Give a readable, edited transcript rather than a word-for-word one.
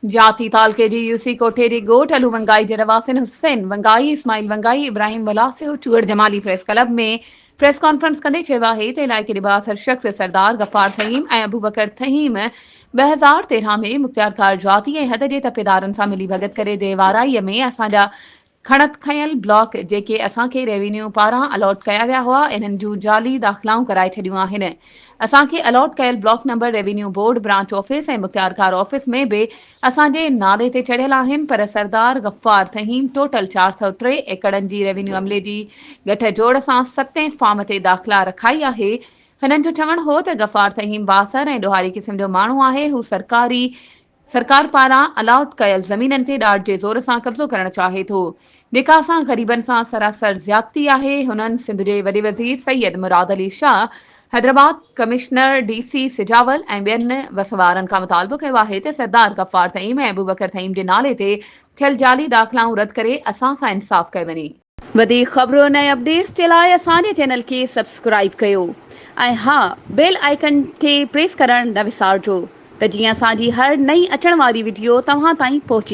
जाती तालके जी यूसी कोठेरी गोठ अलू वंगाई जे रवासिन हुसैन वंगाई इस्माइल वंगाई इब्राहिम वलासे चूअर जमाली प्रेस क्लब में प्रेस कॉन्फ्रेंस कंदे चयो आहे त इलाइक़े लिबास हर शख़्स सरदार गफ़ार थहीम ऐं अबू बकर थहीम 2013 में मुख्तियार ख़ार जाती ऐं हद जे तपेदारनि सां मिली भगत करे देवाराईअ में असांजा खणत खयल ब्लॉक जेके असांखे रेवेन्यू पारां अलॉट कया विया हुआ इन्हनि जूं जाली दाख़िलाऊं कराए छॾियूं आहिनि। असांखे अलॉट कयल block number revenue board branch office ऐं मुख्तियार ख़ार ऑफिस में बि असांजे नाले ते चढ़ियल आहिनि, पर सरदार गफ़ार थहीम टोटल 403 एकड़नि जी रेवेन्यू अमले जी गठ जोड़ सां 7 फॉर्म ते दाख़िला रखाई आहे। हिननि जो चवणु हो त गफ़ार तहीम बासर ऐं ॾोहारी क़िस्म जो माण्हू आहे। हू सरकार पारां अलॉट कयल ज़मीननि ते ॾाढ जे ज़ोर सां कब्ज़ो करणु चाहे थो, जेका सां ग़रीबनि सां सरासर ज़्यादती आहे। हुननि सिंध जे वॾे वज़ीर सैयद मुराद अली शाह, हैदराबाद कमिश्नर DC सिजावल ऐं ॿियनि वसवारनि खां मुतालबो कयो आहे त सरदार गफ़ार तहीम ऐं अबू बकर तहीम जे नाले ते थियल जाली दाख़िलाऊं रद्द करे असां सां इंसाफ़ कयो वञे। वधीक ख़बरुनि ऐं अपडेट्स जे लाइ असांजे चैनल खे सब्सक्राइब कयो ऐं हा, बेल आइकन खे प्रेस करणु न विसारिजो त जीअं असांजी हर नई अचण वारी वीडियो तव्हां ताईं पहुची